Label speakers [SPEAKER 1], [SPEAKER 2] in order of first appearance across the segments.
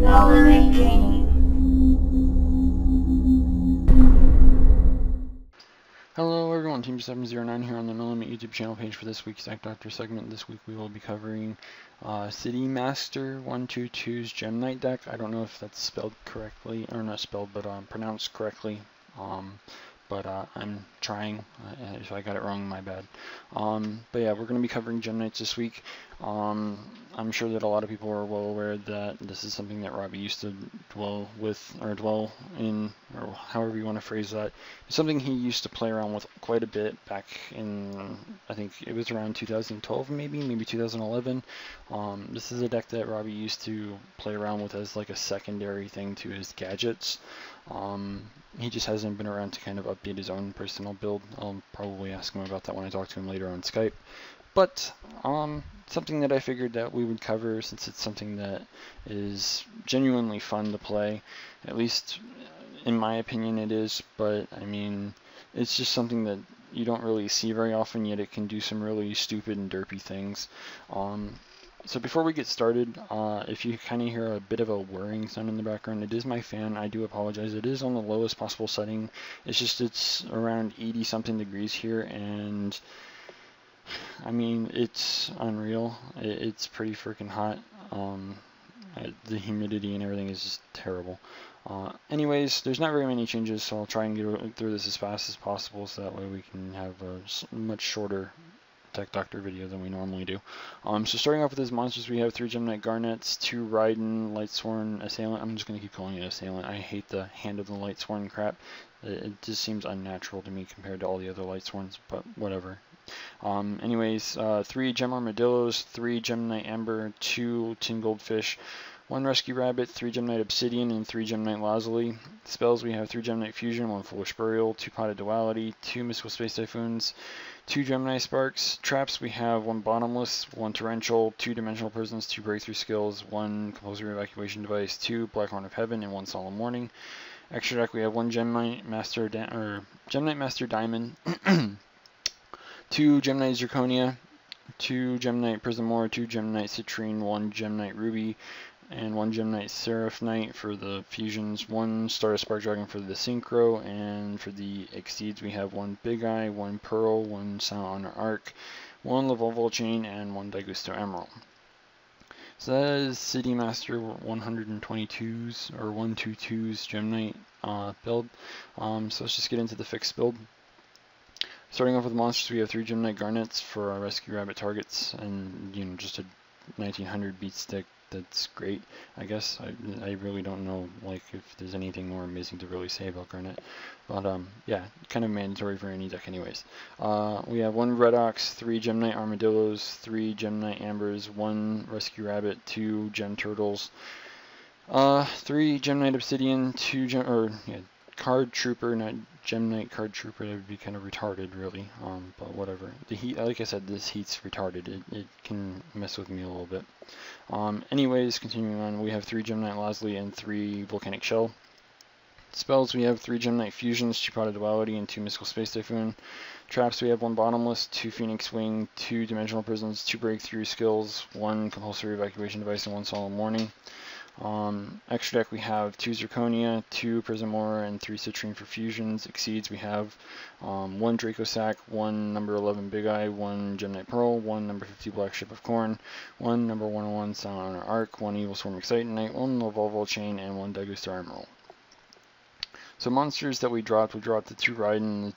[SPEAKER 1] Following training.
[SPEAKER 2] Hello everyone, Team709 here on the No Limit YouTube channel page for this week's Tech Doctor segment. This week we will be covering citiemaster122's Gem Knight deck. I don't know if that's spelled correctly, or not spelled, but pronounced correctly. I'm trying. If I got it wrong, my bad. But yeah, we're going to be covering Gem Knights this week. I'm sure that a lot of people are well aware that this is something that Robbie used to dwell in, or however you want to phrase that. It's something he used to play around with quite a bit back in, I think it was around 2012 maybe 2011. This is a deck that Robbie used to play around with as like a secondary thing to his gadgets. He just hasn't been around to kind of update his own personal build. I'll probably ask him about that when I talk to him later on Skype. But something that I figured that we would cover, since it's something that is genuinely fun to play. At least in my opinion it is, but I mean, it's just something that you don't really see very often, yet it can do some really stupid and derpy things. So before we get started, if you kind of hear a bit of a whirring sound in the background, it is my fan. I do apologize. It is on the lowest possible setting. It's around 80 something degrees here, and I mean, it's unreal. It's pretty freaking hot. The humidity and everything is just terrible. Anyways, there's not very many changes, so I'll try and get through this as fast as possible, so that way we can have a much shorter Tech Doctor video than we normally do. So starting off with his monsters, we have 3 Gem Knight Garnets, 2 Raiden, Lightsworn, Assailant. I'm just going to keep calling it Assailant. I hate the Hand of the Lightsworn crap. It just seems unnatural to me compared to all the other Lightsworns, but whatever. Anyways, 3 Gem Armadillos, 3 Gem Knight Amber, 2 Tin Goldfish, 1 Rescue Rabbit, 3 Gem Knight Obsidian, and 3 Gem Knight Lazuli. Spells, we have 3 Gem Knight Fusion, 1 Foolish Burial, 2 Potted Duality, 2 Mystical Space Typhoons, 2 Gemini Sparks. Traps, we have 1 Bottomless, 1 Torrential, 2 Dimensional Prisons, 2 Breakthrough Skills, 1 Compulsory Evacuation Device, 2 Black Horn of Heaven, and 1 Solemn Warning. Extra deck, we have 1 Gem Knight Master Diamond, 2 Gem Knight Zirconia, 2 Gem Knight Prismore, 2 Gem Knight Citrine, 1 Gem Knight Ruby, and 1 Gem Knight Seraph Knight for the fusions, 1 Stardust Spark Dragon for the synchro, and for the exceeds we have 1 Big Eye, 1 Pearl, 1 Silent Honor Arc, 1 Levolvo Chain, and 1 Daigusto Emerald. So that is citiemaster122's or 122's Gem Knight build. So let's just get into the fixed build. Starting off with monsters, we have 3 Gem Knight Garnets for our Rescue Rabbit targets, and just a 1900 beat stick. That's great, I guess. I really don't know if there's anything more amazing to really say about Garnet, but yeah, kind of mandatory for any deck anyways. We have 1 Red Ox, 3 Gem Knight Armadillos, 3 Gem Knight Ambers, 1 Rescue Rabbit, 2 Gem Turtles, 3 Gem Knight Obsidian, 2 Card Trooper, not Gem Knight Card Trooper. That would be kind of retarded, really. But whatever. The heat, like I said, this heat's retarded. It can mess with me a little bit. Anyways, continuing on, we have 3 Gem Knight Lazuli and 3 Volcanic Shell. Spells, we have 3 Gem Knight Fusions, 2 Potted Duality, and 2 Mystical Space Typhoon. Traps, we have 1 Bottomless, 2 Phoenix Wing, 2 Dimensional Prisons, 2 Breakthrough Skills, 1 Compulsory Evacuation Device, and 1 Solemn Warning. Extra deck, we have 2 Zirconia, 2 Prismora, and 3 Citrine for fusions. Exceeds, we have 1 Draco Sack, 1 number 11 Big Eye, 1 Gem Knight Pearl, 1 number 50 Black Ship of Corn, 1 number 101 Silent Honor Arc, 1 Evil Swarm Exciting Knight, 1 Levolvo Chain, and 1 Daigusto Emerald. So monsters that we dropped the 2 Raiden, the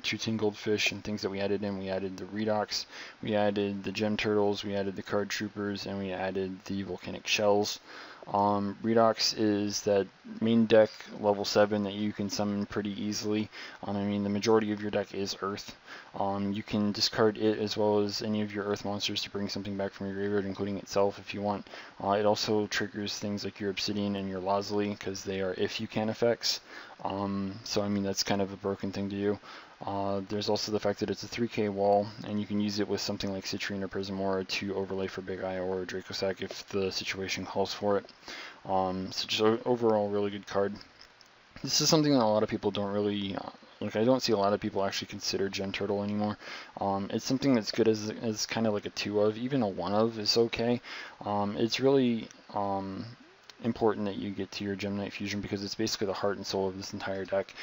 [SPEAKER 2] 2 Tin Goldfish, and things that we added in. We added the Redox, we added the Gem Turtles, we added the Card Troopers, and we added the Volcanic Shells. Redox is that main deck level 7 that you can summon pretty easily. I mean, the majority of your deck is Earth. You can discard it as well as any of your Earth monsters to bring something back from your graveyard, including itself if you want. It also triggers things like your Obsidian and your Lazuli because they are if you can effects. So I mean, that's kind of a broken thing to do. There's also the fact that it's a 3k wall, and you can use it with something like Citrine or Prismora to overlay for Big Eye or Draco Sack if the situation calls for it. So just overall really good card. This is something that a lot of people don't really, I don't see a lot of people actually consider Gem Turtle anymore. It's something that's good as kind of like a 2 of, even a 1 of is okay. It's really, important that you get to your Gem Knight Fusion because it's basically the heart and soul of this entire deck.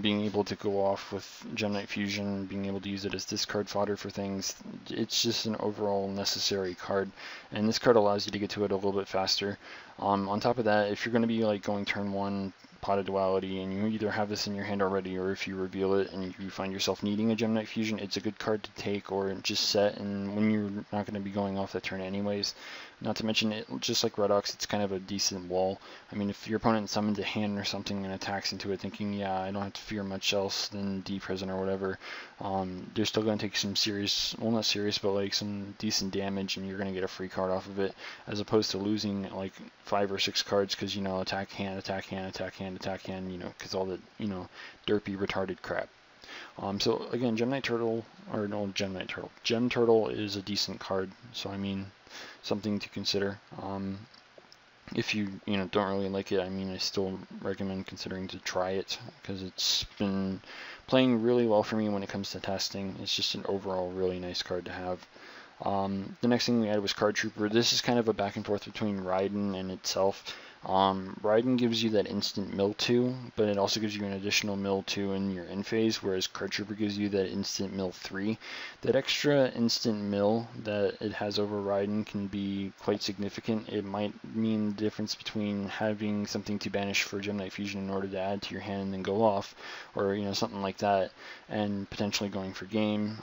[SPEAKER 2] Being able to go off with Gem Knight Fusion, being able to use it as discard fodder for things, it's just an overall necessary card, and this card allows you to get to it a little bit faster. On top of that, if you're going to be like going turn 1 Pot of Duality and you either have this in your hand already, or if you reveal it and you find yourself needing a Gem Knight Fusion, it's a good card to take or just set, and when you're not going to be going off that turn anyways. Not to mention, it, just like Redox, it's kind of a decent wall. I mean, if your opponent summons a hand or something and attacks into it thinking, yeah, I don't have to fear much else than D-Prison or whatever, they're still going to take some serious, well, not serious, but like some decent damage, and you're going to get a free card off of it, as opposed to losing like 5 or 6 cards because, you know, attack hand, attack hand, attack hand, attack hand, you know, because all the, you know, derpy, retarded crap. So again, Gem Turtle is a decent card, so I mean, something to consider. If you don't really like it, I mean, I still recommend considering to try it because it's been playing really well for me when it comes to testing. It's just an overall really nice card to have. The next thing we added was Card Trooper. This is kind of a back and forth between Raiden and itself. Raiden gives you that instant mill 2, but it also gives you an additional mill 2 in your end phase, whereas Card Trooper gives you that instant mill 3. That extra instant mill that it has over Raiden can be quite significant. It might mean the difference between having something to banish for Gem Knight Fusion in order to add to your hand and then go off, or something like that, and potentially going for game.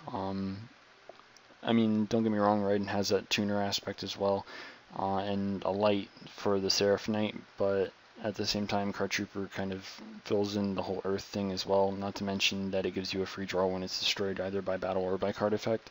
[SPEAKER 2] I mean, don't get me wrong, Raiden has that tuner aspect as well, and a light for the Seraph Knight, but at the same time, Card Trooper kind of fills in the whole Earth thing as well, not to mention that it gives you a free draw when it's destroyed either by battle or by card effect.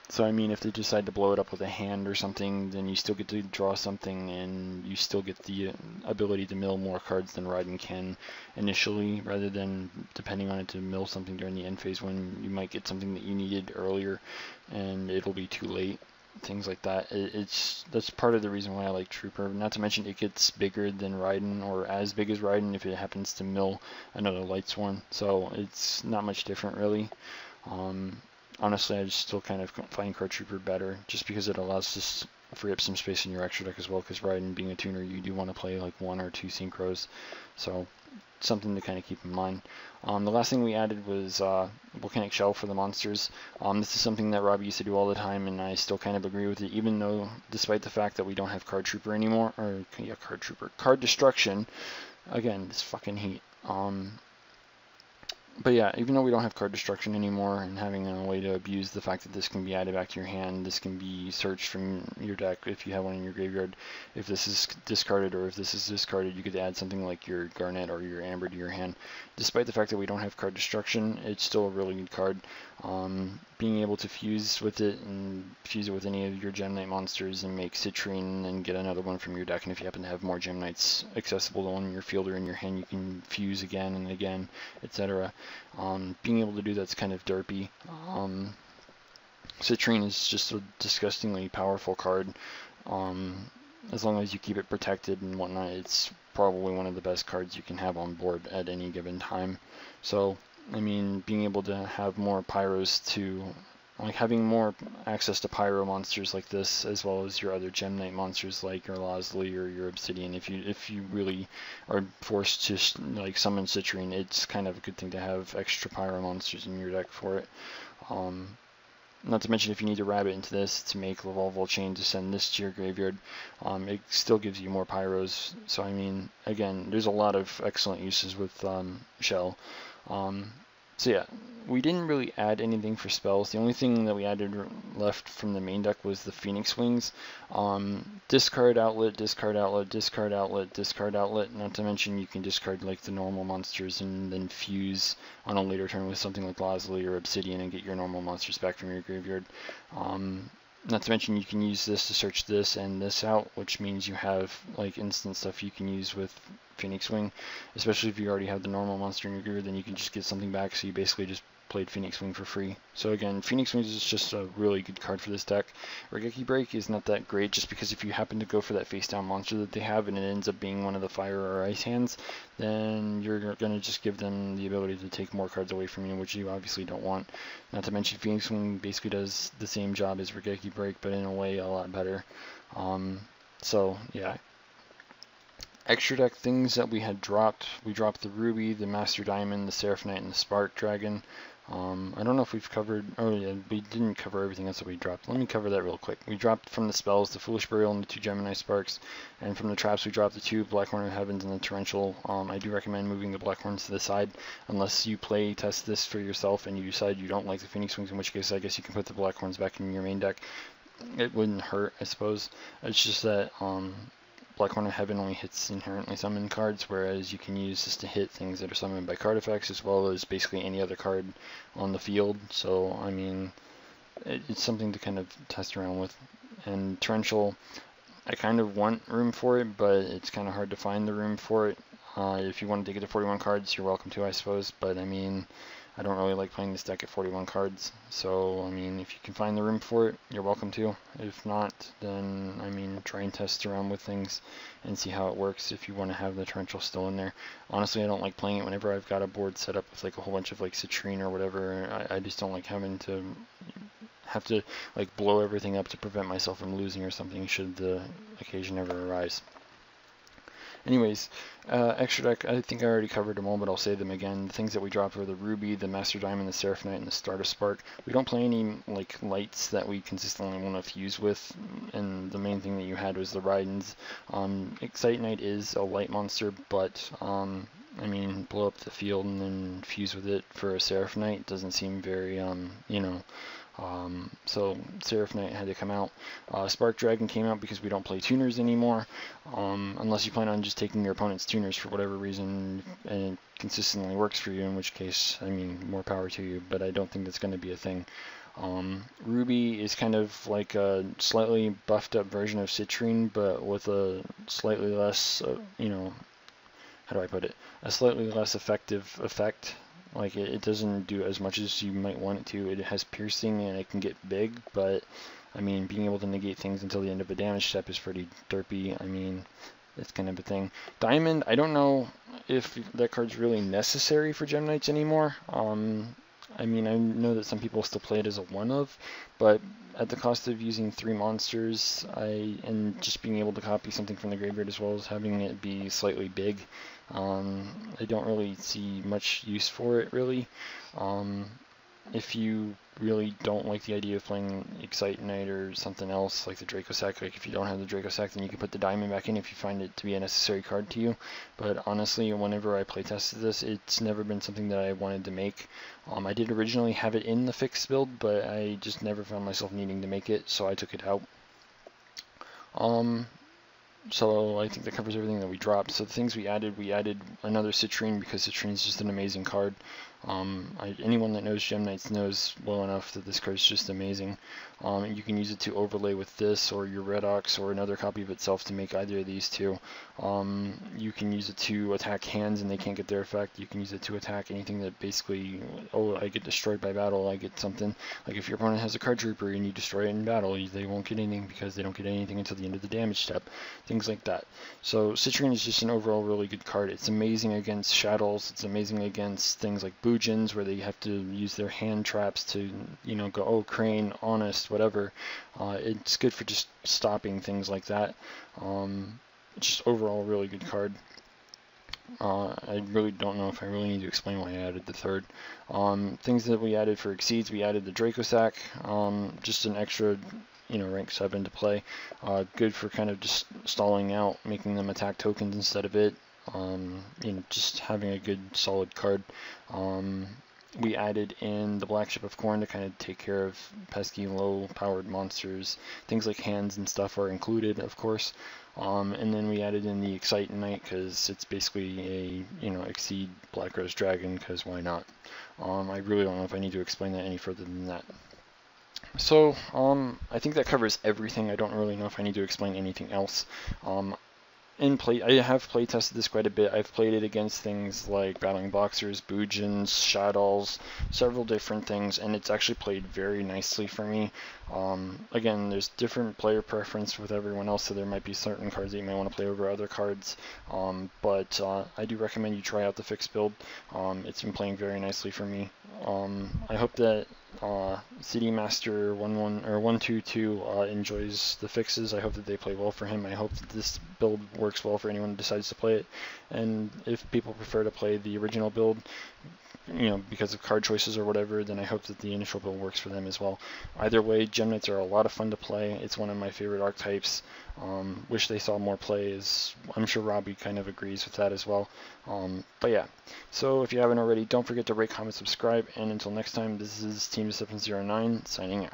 [SPEAKER 2] So I mean, if they decide to blow it up with a hand or something, then you still get to draw something, and you still get the ability to mill more cards than Raiden can initially, rather than depending on it to mill something during the end phase when you might get something that you needed earlier and it'll be too late. Things like that. That's part of the reason why I like Trooper. Not to mention, it gets bigger than Raiden, or as big as Raiden if it happens to mill another Light Sworn. So it's not much different really. Honestly, I just still kind of find Card Trooper better, just because it allows us to free up some space in your extra deck as well, because Raiden being a tuner, you do want to play like 1 or 2 synchros, so something to kind of keep in mind. The last thing we added was Volcanic Shell for the monsters. This is something that Robbie used to do all the time, and I still kind of agree with it, even though, despite the fact that we don't have Card Trooper anymore, or yeah, Card Destruction, again, this fucking heat. But yeah, even though we don't have Card Destruction anymore, and having a way to abuse the fact that this can be added back to your hand, this can be searched from your deck if you have one in your graveyard. If this is discarded, or if this is discarded, you could add something like your Garnet or your Amber to your hand. Despite the fact that we don't have Card Destruction, it's still a really good card. Being able to fuse with it, and fuse it with any of your Gem Knight monsters, and make Citrine and get another one from your deck, and if you happen to have more Gem Knights accessible on your field or in your hand, you can fuse again and again, etc. Being able to do that's kind of derpy. Citrine is just a disgustingly powerful card. As long as you keep it protected and whatnot, it's probably one of the best cards you can have on board at any given time. So I mean, being able to have more pyros like having more access to pyro monsters like this, as well as your other Gem Knight monsters like your Losley or your Obsidian, if you really are forced to like summon Citrine, it's kind of a good thing to have extra pyro monsters in your deck for it. Not to mention, if you need to rabbit into this to make Lavolval Chain to send this to your graveyard, it still gives you more pyros. So I mean, again, there's a lot of excellent uses with Shell. So yeah, we didn't really add anything for spells. The only thing that we added left from the main deck was the Phoenix Wings. Discard outlet, discard outlet, discard outlet, discard outlet. Not to mention, you can discard like the normal monsters and then fuse on a later turn with something like Losley or Obsidian and get your normal monsters back from your graveyard. Not to mention, you can use this to search this and this out, which means you have like instant stuff you can use with Phoenix Wing, especially if you already have the normal monster in your graveyard, then you can just get something back, so you basically just played Phoenix Wing for free. So again, Phoenix Wings is just a really good card for this deck. Regeki Break is not that great, just because if you happen to go for that face down monster that they have and it ends up being one of the fire or ice hands, then you're going to just give them the ability to take more cards away from you, which you obviously don't want. Not to mention, Phoenix Wing basically does the same job as Regeki Break, but in a way a lot better. So yeah, extra deck things that we had dropped. We dropped the Ruby, the Master Diamond, the Seraph Knight, and the Spark Dragon. I don't know if we've covered, oh yeah, we didn't cover everything else that we dropped. Let me cover that real quick. We dropped from the spells the Foolish Burial and the 2 Gemini Sparks, and from the traps we dropped the 2 Blackhorn of Heavens and the Torrential. I do recommend moving the Blackhorns to the side, unless you play test this for yourself and you decide you don't like the Phoenix Wings, in which case I guess you can put the Blackhorns back in your main deck. It wouldn't hurt, I suppose. It's just that Blackhorn of Heaven only hits inherently summoned cards, whereas you can use this to hit things that are summoned by card effects, as well as basically any other card on the field. So, I mean, it's something to kind of test around with. And Torrential, I kind of want room for it, but it's kind of hard to find the room for it. If you want to take it to 41 cards, you're welcome to, I suppose, but I mean, I don't really like playing this deck at 41 cards, so I mean, if you can find the room for it, you're welcome to. If not, then I mean, try and test around with things and see how it works if you want to have the Torrential still in there. Honestly, I don't like playing it whenever I've got a board set up with like a whole bunch of like Citrine or whatever. I just don't like having to have to like blow everything up to prevent myself from losing or something should the occasion ever arise. Anyways, extra deck, I think I already covered them all, but I'll say them again. The things that we dropped were the Ruby, the Master Diamond, the Seraph Knight, and the Stardust Spark. We don't play any like lights that we consistently want to fuse with, and the main thing that you had was the Raidens. Excite Knight is a light monster, but I mean, blow up the field and then fuse with it for a Seraph Knight doesn't seem very, you know. So Seraph Knight had to come out. Spark Dragon came out because we don't play tuners anymore, unless you plan on just taking your opponent's tuners for whatever reason and it consistently works for you, in which case, I mean, more power to you, but I don't think that's going to be a thing. Ruby is kind of like a slightly buffed up version of Citrine, but with a slightly less, you know, how do I put it? A slightly less effective effect. Like, it doesn't do as much as you might want it to. It has piercing and it can get big, but I mean, being able to negate things until the end of a damage step is pretty derpy. I mean, it's kind of a thing. Diamond, I don't know if that card's really necessary for Gem Knights anymore. I mean, I know that some people still play it as a one-of, but at the cost of using 3 monsters, and just being able to copy something from the graveyard as well as having it be slightly big, I don't really see much use for it, really. If you really don't like the idea of playing Excite Knight or something else like the Draco Sack, like if you don't have the Draco Sack, then you can put the Diamond back in if you find it to be a necessary card to you. But honestly, whenever I play tested this, it's never been something that I wanted to make. I did originally have it in the fixed build, but I just never found myself needing to make it, so I took it out. So I think that covers everything that we dropped. So the things we added another Citrine because Citrine is just an amazing card. Anyone that knows Gem Knights knows well enough that this card is just amazing. You can use it to overlay with this or your Red Ox or another copy of itself to make either of these two. You can use it to attack hands and they can't get their effect. You can use it to attack anything that basically, oh, I get destroyed by battle, I get something. Like if your opponent has a card trooper and you destroy it in battle, they won't get anything because they don't get anything until the end of the damage step. Things like that. So Citrine is just an overall really good card. It's amazing against Shadows. It's amazing against things like Boojins where they have to use their hand traps to, you know, go, oh, Crane, Honest, whatever. It's good for just stopping things like that. Just overall really good card. I really don't know if I really need to explain why I added the third. Things that we added for Exceeds, we added the Draco Sack, just an extra, you know, rank 7 to play. Good for kind of just stalling out, making them attack tokens instead of it. You know, just having a good solid card. We added in the Black Ship of Corn to kind of take care of pesky low-powered monsters. Things like hands and stuff are included, of course. And then we added in the Excite Knight because it's basically a, you know, Exceed Black Rose Dragon, because why not? I really don't know if I need to explain that any further than that. So, I think that covers everything. I don't really know if I need to explain anything else. I have play tested this quite a bit. I've played it against things like Battling Boxers, Boojins, Shadows, several different things, and it's actually played very nicely for me. Again, there's different player preference with everyone else, so there might be certain cards that you might want to play over other cards, but I do recommend you try out the fixed build. It's been playing very nicely for me. I hope that citiemaster122 enjoys the fixes. I hope that they play well for him. I hope that this build works well for anyone who decides to play it, and if people prefer to play the original build, because of card choices or whatever, then I hope that the initial build works for them as well. Either way, Gem Knights are a lot of fun to play. It's one of my favorite archetypes. Wish they saw more plays. I'm sure Robbie kind of agrees with that as well. But yeah, so if you haven't already, don't forget to rate, comment, subscribe, and until next time, this is Team709 signing out.